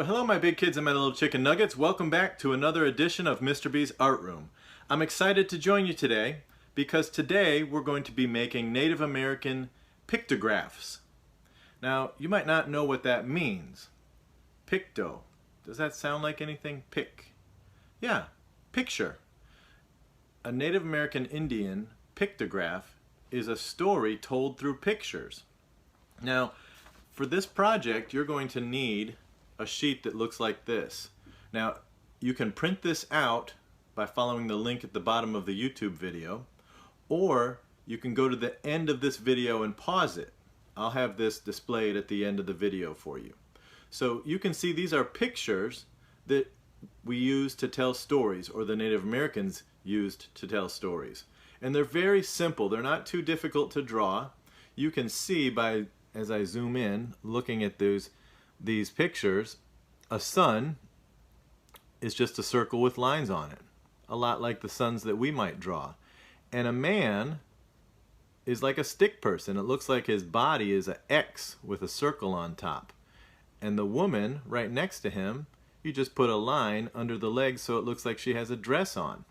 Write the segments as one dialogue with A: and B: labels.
A: Well, hello my big kids and my little chicken nuggets. Welcome back to another edition of Mr. B's Art Room. I'm excited to join you today because today we're going to be making Native American pictographs. Now, you might not know what that means. Picto. Does that sound like anything? Pic. Yeah, picture. A Native American Indian pictograph is a story told through pictures. Now, for this project, you're going to need a sheet that looks like this. Now, you can print this out by following the link at the bottom of the YouTube video, or you can go to the end of this video and pause it. I'll have this displayed at the end of the video for you. So you can see these are pictures that we use to tell stories, or the Native Americans used to tell stories. And they're very simple. They're not too difficult to draw. You can see by, as I zoom in, looking at these pictures, a sun is just a circle with lines on it, a lot like the suns that we might draw. And a man is like a stick person. It looks like his body is an X with a circle on top. And the woman right next to him, you just put a line under the legs so it looks like she has a dress on.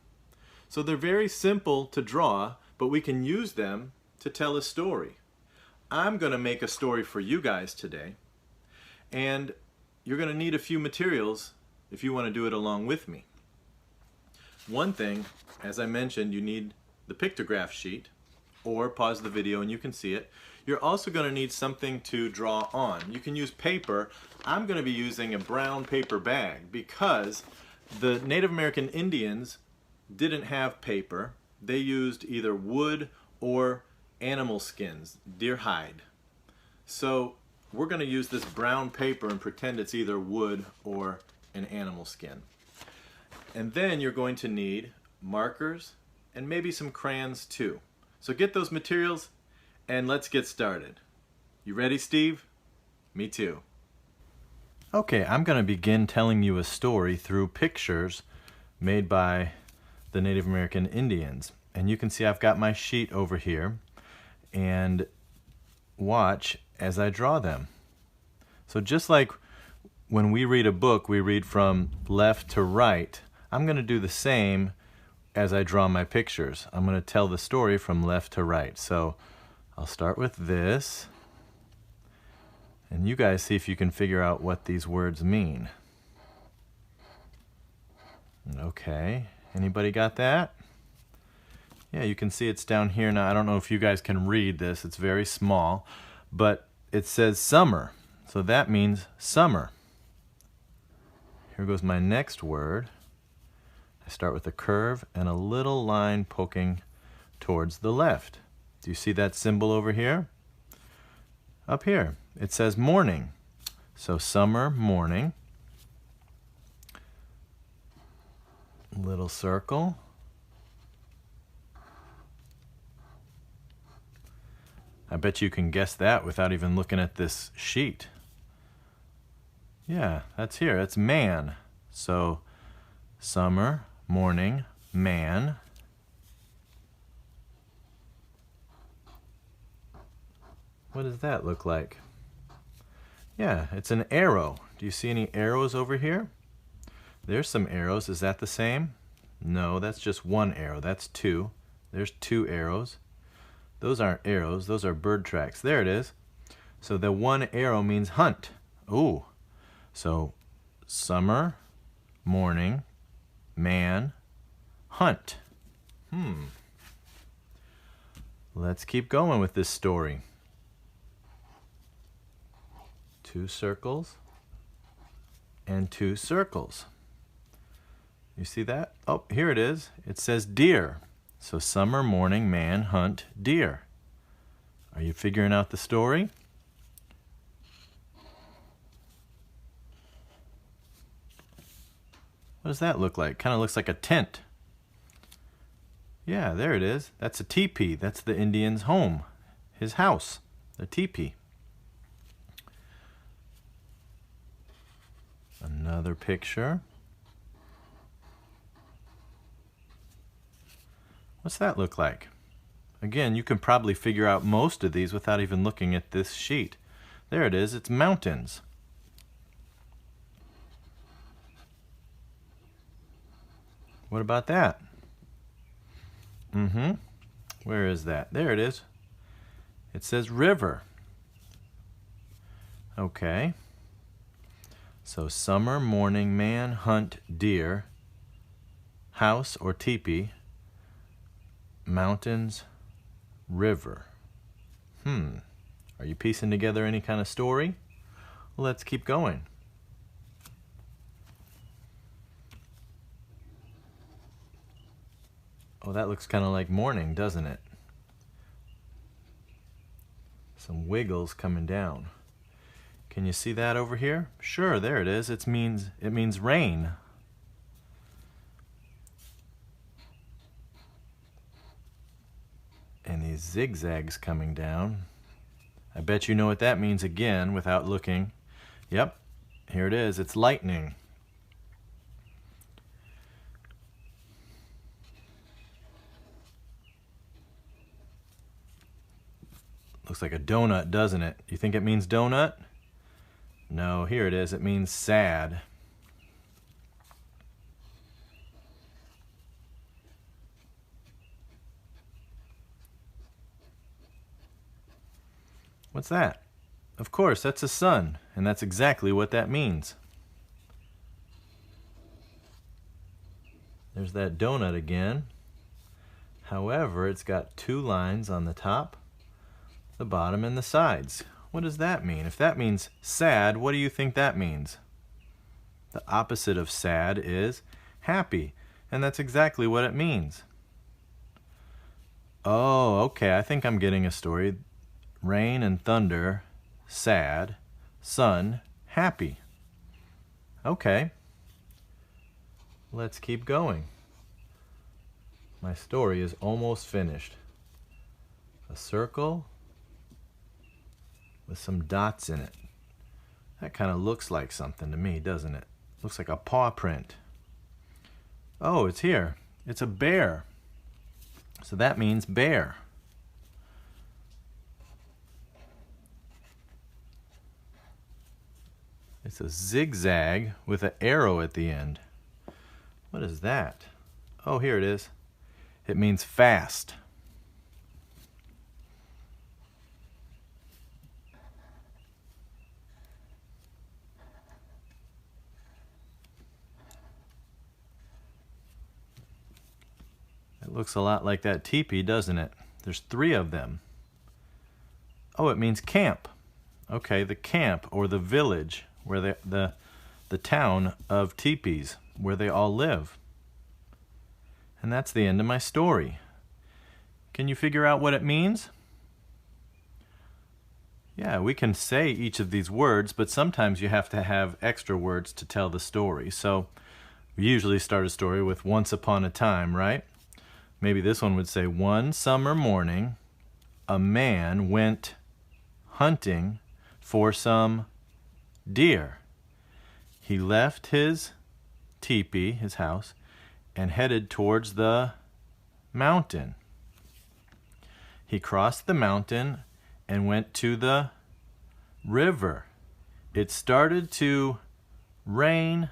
A: So they're very simple to draw, but we can use them to tell a story. I'm going to make a story for you guys today. And you're going to need a few materials if you want to do it along with me. One thing, as I mentioned, you need the pictograph sheet, or pause the video and you can see it. You're also going to need something to draw on. You can use paper. I'm going to be using a brown paper bag because the Native American Indians didn't have paper. They used either wood or animal skins, deer hide. So we're going to use this brown paper and pretend it's either wood or an animal skin. And then you're going to need markers and maybe some crayons too. So get those materials and let's get started. You ready, Steve? Me too. Okay, I'm going to begin telling you a story through pictures made by the Native American Indians. And you can see I've got my sheet over here, and watch as I draw them. So just like when we read a book, we read from left to right, I'm going to do the same as I draw my pictures. I'm going to tell the story from left to right. So I'll start with this, and you guys see if you can figure out what these words mean. Okay, anybody got that? Yeah, you can see it's down here now. I don't know if you guys can read this. It's very small, but it says summer. So that means summer. Here goes my next word. I start with a curve and a little line poking towards the left. Do you see that symbol over here? Up here, it says morning. So summer, morning. Little circle. I bet you can guess that without even looking at this sheet. Yeah, that's here. It's man. So, summer, morning, man. What does that look like? Yeah, it's an arrow. Do you see any arrows over here? There's some arrows. Is that the same? No, that's just one arrow. That's two. There's two arrows. Those aren't arrows, those are bird tracks. There it is. So the one arrow means hunt. Ooh. So summer, morning, man, hunt. Let's keep going with this story. Two circles and two circles. You see that? Oh, here it is. It says deer. So summer, morning, man, hunt, deer. Are you figuring out the story? What does that look like? Kind of looks like a tent. Yeah, there it is. That's a teepee. That's the Indian's home, his house, the teepee. Another picture. What's that look like? Again, you can probably figure out most of these without even looking at this sheet. There it is, it's mountains. What about that? Where is that? There it is. It says river. Okay. So summer morning, man hunt deer, house or teepee, mountains, river. Are you piecing together any kind of story? Well, let's keep going. Oh, that looks kind of like morning, doesn't it? Some wiggles coming down. Can you see that over here? Sure, there it is. It means rain. And these zigzags coming down. I bet you know what that means again without looking. Yep, here it is. It's lightning. Looks like a donut, doesn't it? You think it means donut? No, here it is. It means sad. What's that? Of course, that's a sun, and that's exactly what that means. There's that donut again. However, it's got two lines on the top, the bottom, and the sides. What does that mean? If that means sad, what do you think that means? The opposite of sad is happy, and that's exactly what it means. Oh, okay, I think I'm getting a story. Rain and thunder, sad, sun, happy. Okay, let's keep going. My story is almost finished. A circle with some dots in it. That kind of looks like something to me, doesn't it? Looks like a paw print. Oh, it's here. It's a bear. So that means bear. It's a zigzag with an arrow at the end. What is that? Oh, here it is. It means fast. It looks a lot like that teepee, doesn't it? There's 3 of them. Oh, it means camp. Okay, the camp or the village where the town of teepees where they all live. And that's the end of my story. Can you figure out what it means? Yeah, we can say each of these words, but sometimes you have to have extra words to tell the story. So we usually start a story with once upon a time, right? Maybe this one would say, one summer morning, a man went hunting for some deer. He left his teepee, his house, and headed towards the mountain. He crossed the mountain and went to the river. It started to rain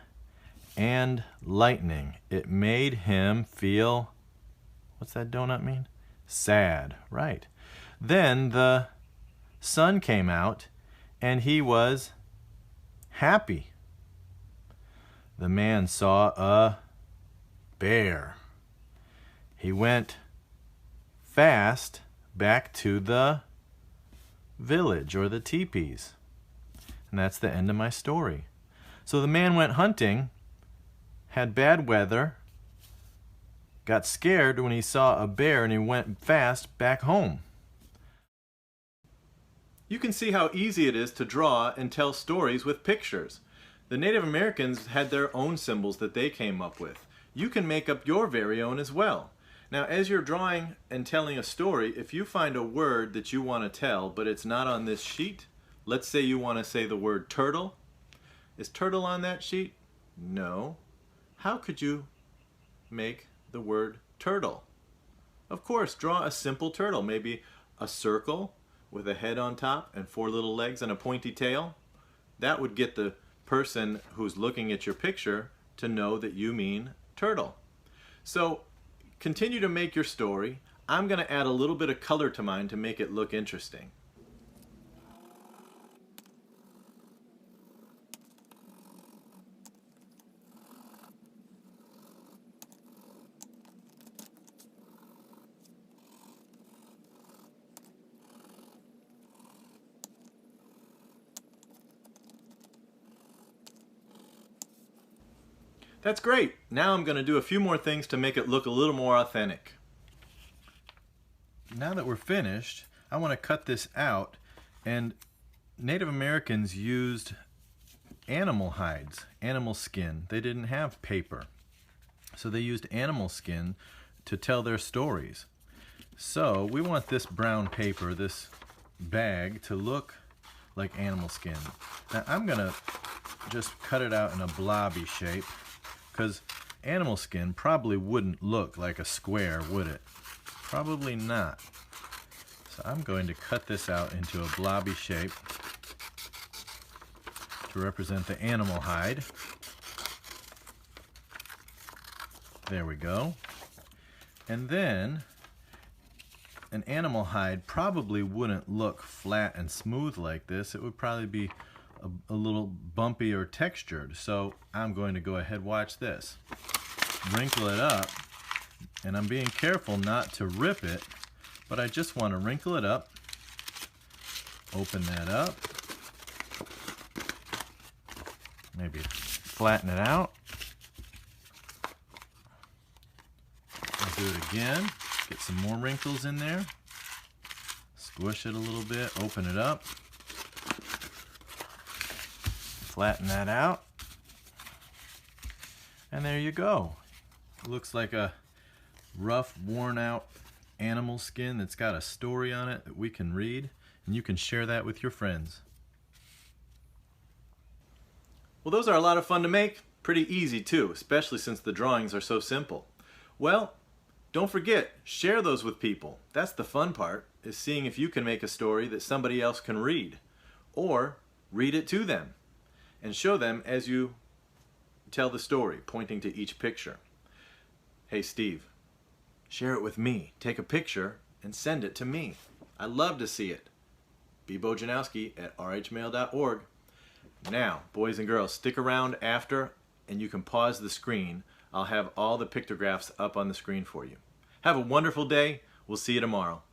A: and lightning. It made him feel, what's that donut mean? Sad, right. Then the sun came out and he was happy. The man saw a bear. He went fast back to the village or the teepees. And that's the end of my story. So the man went hunting, had bad weather, got scared when he saw a bear, and he went fast back home. You can see how easy it is to draw and tell stories with pictures. The Native Americans had their own symbols that they came up with. You can make up your very own as well. Now, as you're drawing and telling a story, if you find a word that you want to tell, but it's not on this sheet, let's say you want to say the word turtle. Is turtle on that sheet? No. How could you make the word turtle? Of course, draw a simple turtle, maybe a circle with a head on top and 4 little legs and a pointy tail. That would get the person who's looking at your picture to know that you mean turtle. So continue to make your story. I'm going to add a little bit of color to mine to make it look interesting. That's great. Now I'm going to do a few more things to make it look a little more authentic. Now that we're finished, I want to cut this out, and Native Americans used animal hides, animal skin. They didn't have paper, so they used animal skin to tell their stories. So we want this brown paper, this bag, to look like animal skin. Now I'm going to just cut it out in a blobby shape, because animal skin probably wouldn't look like a square, would it? Probably not. So I'm going to cut this out into a blobby shape to represent the animal hide. There we go. And then an animal hide probably wouldn't look flat and smooth like this. It would probably be a little bumpy or textured. So I'm going to go ahead, watch this. Wrinkle it up, and I'm being careful not to rip it, but I just want to wrinkle it up. Open that up. Maybe flatten it out. I'll do it again. Get some more wrinkles in there. Squish it a little bit, open it up. Flatten that out, and there you go. It looks like a rough, worn out animal skin that's got a story on it that we can read, and you can share that with your friends. Well, those are a lot of fun to make. Pretty easy too, especially since the drawings are so simple. Well, don't forget, share those with people. That's the fun part, is seeing if you can make a story that somebody else can read, or read it to them and show them as you tell the story, pointing to each picture. Hey Steve, share it with me. Take a picture and send it to me. I'd love to see it. bbojanowski@rhmail.org. Now, boys and girls, stick around after and you can pause the screen. I'll have all the pictographs up on the screen for you. Have a wonderful day. We'll see you tomorrow.